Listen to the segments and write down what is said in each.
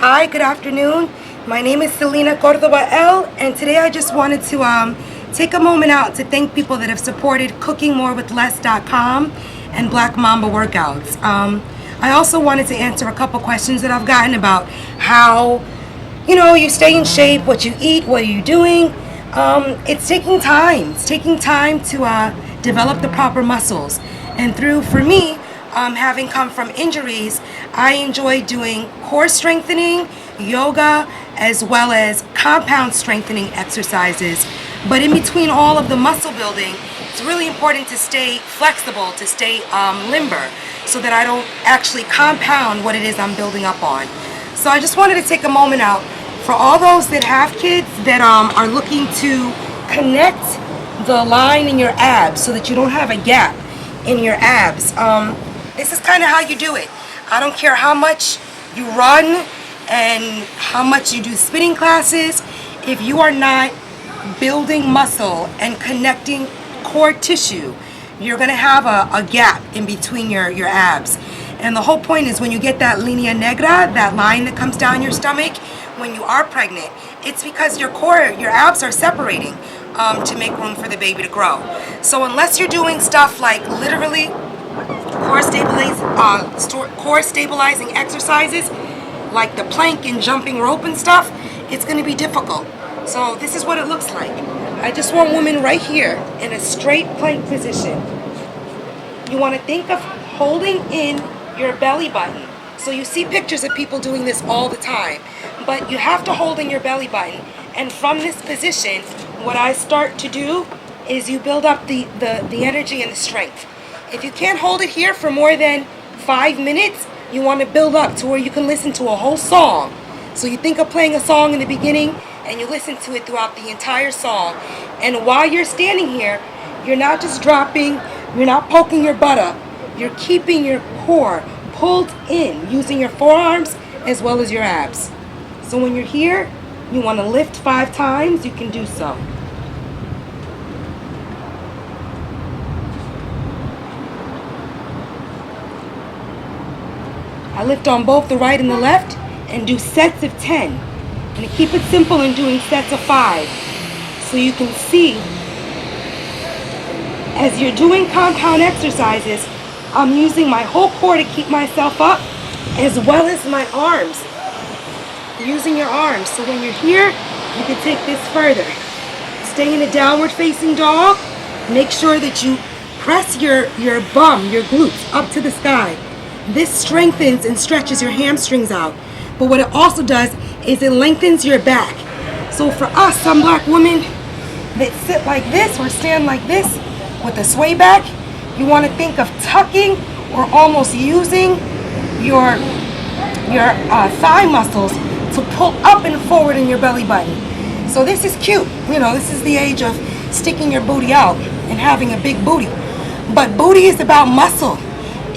Hi, good afternoon. My name is Celina Cordoba and today I just wanted to take a moment out to thank people that have supported CookingMoreWithLess.com and Black Mamba Workouts. I also wanted to answer a couple questions that I've gotten about how, you stay in shape, what you eat, what are you doing. It's taking time. It's taking time to develop the proper muscles. And for me, having come from injuries, I enjoy doing core strengthening, yoga, as well as compound strengthening exercises. But in between all of the muscle building, it's really important to stay flexible, to stay limber, so that I don't actually compound what it is I'm building up on. So I just wanted to take a moment out for all those that have kids that are looking to connect the line in your abs so that you don't have a gap in your abs. This is kind of how you do it. I don't care how much you run and how much you do spinning classes. If you are not building muscle and connecting core tissue, you're going to have a gap in between your abs. And the whole point is when you get that linea negra, that line that comes down your stomach when you are pregnant, it's because your abs are separating to make room for the baby to grow. So unless you're doing stuff like literally core stabilizing exercises like the plank and jumping rope and stuff, it's going to be difficult. So this is what it looks like. I just want women right here in a straight plank position. You want to think of holding in your belly button. So you see pictures of people doing this all the time, but you have to hold in your belly button. And from this position, what I start to do is you build up the energy and the strength. If you can't hold it here for more than 5 minutes, you want to build up to where you can listen to a whole song. So you think of playing a song in the beginning and you listen to it throughout the entire song. And while you're standing here, you're not just dropping, you're not poking your butt up. You're keeping your core pulled in using your forearms as well as your abs. So when you're here, you want to lift 5 times, you can do so. I lift on both the right and the left and do sets of 10. And keep it simple in doing sets of 5. So you can see, as you're doing compound exercises, I'm using my whole core to keep myself up, as well as my arms. Using your arms. So when you're here, you can take this further. Stay in a downward facing dog. Make sure that you press your bum, your glutes, up to the sky. This strengthens and stretches your hamstrings out. But what it also does is it lengthens your back. So for us, some black women that sit like this or stand like this with a sway back, you want to think of tucking or almost using your thigh muscles to pull up and forward in your belly button. So this is cute. This is the age of sticking your booty out and having a big booty. But booty is about muscle.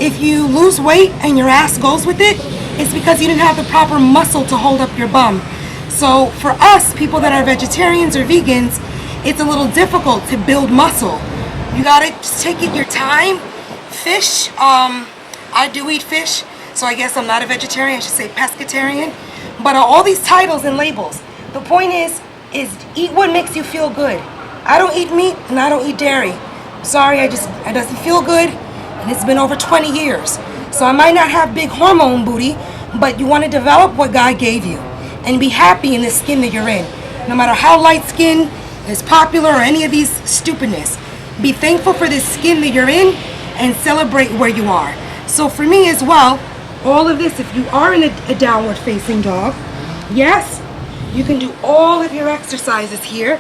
If you lose weight and your ass goes with it, it's because you didn't have the proper muscle to hold up your bum. So for us, people that are vegetarians or vegans, it's a little difficult to build muscle. You gotta just take it your time. Fish, I do eat fish, so I guess I'm not a vegetarian, I should say pescatarian. But all these titles and labels, the point is eat what makes you feel good. I don't eat meat and I don't eat dairy. Sorry, it doesn't feel good. And it's been over 20 years. So I might not have big hormone booty, but you want to develop what God gave you and be happy in the skin that you're in. No matter how light skin is popular or any of these stupidness, be thankful for this skin that you're in and celebrate where you are. So for me as well, all of this, if you are in a downward facing dog, yes, you can do all of your exercises here,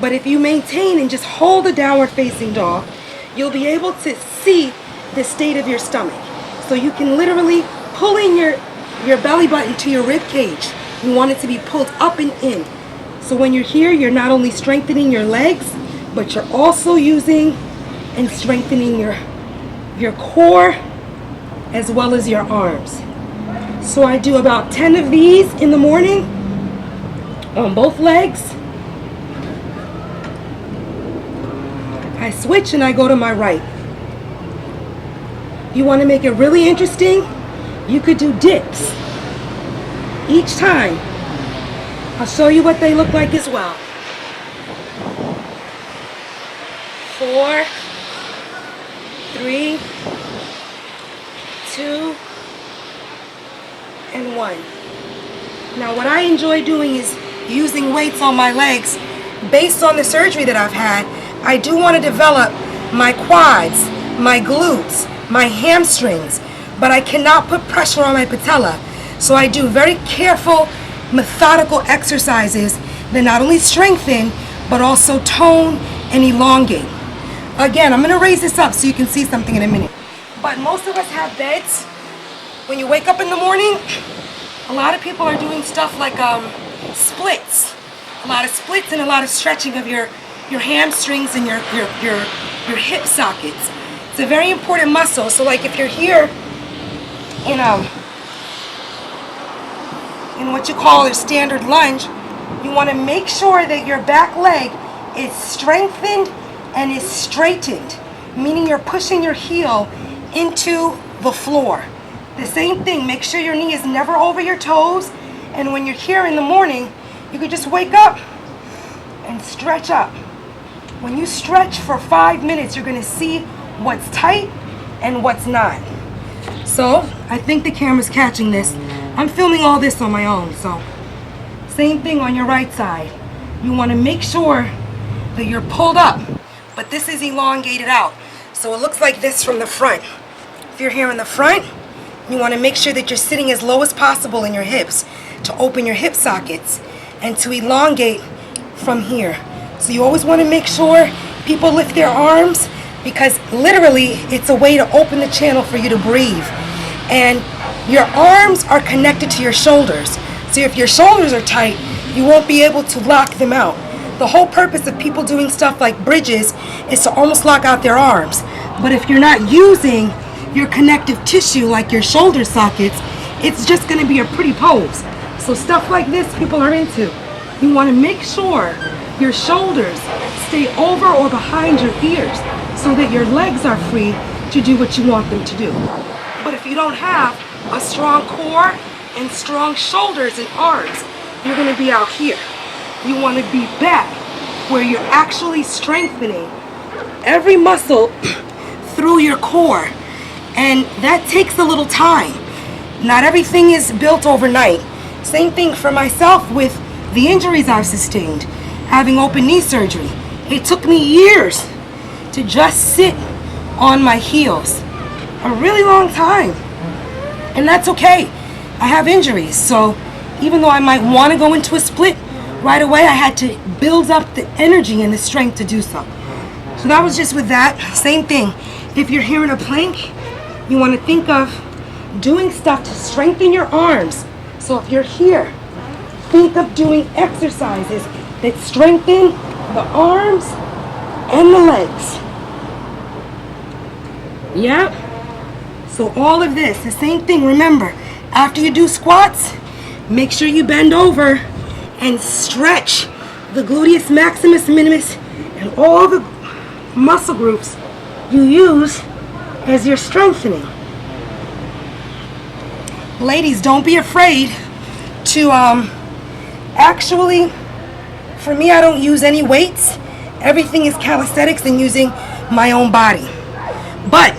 but if you maintain and just hold a downward facing dog, you'll be able to see the state of your stomach. So you can literally pull in your belly button to your rib cage. You want it to be pulled up and in. So when you're here, you're not only strengthening your legs, but you're also using and strengthening your core as well as your arms. So I do about 10 of these in the morning on both legs. I switch and I go to my right. You want to make it really interesting? You could do dips. each time. I'll show you what they look like as well. 4, 3, 2, and 1. Now what I enjoy doing is using weights on my legs. Based on the surgery that I've had, I do want to develop my quads, my glutes, my hamstrings, but I cannot put pressure on my patella. So I do very careful, methodical exercises that not only strengthen, but also tone and elongate. Again, I'm going to raise this up so you can see something in a minute. But most of us have beds. When you wake up in the morning, a lot of people are doing stuff like splits. A lot of splits and a lot of stretching of your hamstrings and your hip sockets. It's a very important muscle. So like if you're here in what you call a standard lunge, you want to make sure that your back leg is strengthened and is straightened, meaning you're pushing your heel into the floor. The same thing, make sure your knee is never over your toes, and when you're here in the morning, you could just wake up and stretch up. When you stretch for 5 minutes, you're gonna see what's tight and what's not. So, I think the camera's catching this. I'm filming all this on my own, so. Same thing on your right side. You wanna make sure that you're pulled up, but this is elongated out. So it looks like this from the front. If you're here in the front, you wanna make sure that you're sitting as low as possible in your hips to open your hip sockets and to elongate from here. So you always wanna make sure people lift their arms, because literally it's a way to open the channel for you to breathe. And your arms are connected to your shoulders. So if your shoulders are tight, you won't be able to lock them out. The whole purpose of people doing stuff like bridges is to almost lock out their arms. But if you're not using your connective tissue like your shoulder sockets, it's just gonna be a pretty pose. So stuff like this people are into. You wanna make sure your shoulders stay over or behind your ears so that your legs are free to do what you want them to do. But if you don't have a strong core and strong shoulders and arms, you're gonna be out here. You wanna be back where you're actually strengthening every muscle through your core. And that takes a little time. Not everything is built overnight. Same thing for myself with the injuries I've sustained, having open knee surgery. It took me years to just sit on my heels. A really long time. And that's okay. I have injuries, so even though I might want to go into a split right away, I had to build up the energy and the strength to do so. So that was just with that. Same thing. If you're here in a plank, you want to think of doing stuff to strengthen your arms. So if you're here, think of doing exercises that strengthen the arms and the legs. Yeah? So all of this, the same thing. Remember, after you do squats, make sure you bend over and stretch the gluteus maximus, minimus, and all the muscle groups you use as you're strengthening. Ladies, don't be afraid to actually, for me, I don't use any weights. Everything is calisthenics and using my own body. But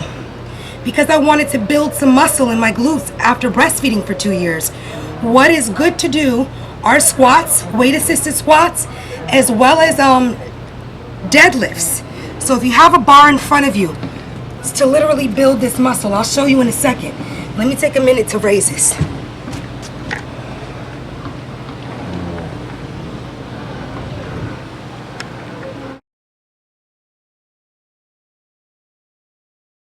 because I wanted to build some muscle in my glutes after breastfeeding for 2 years, what is good to do are squats, weight-assisted squats, as well as deadlifts. So if you have a bar in front of you, it's to literally build this muscle. I'll show you in a second. Let me take a minute to raise this.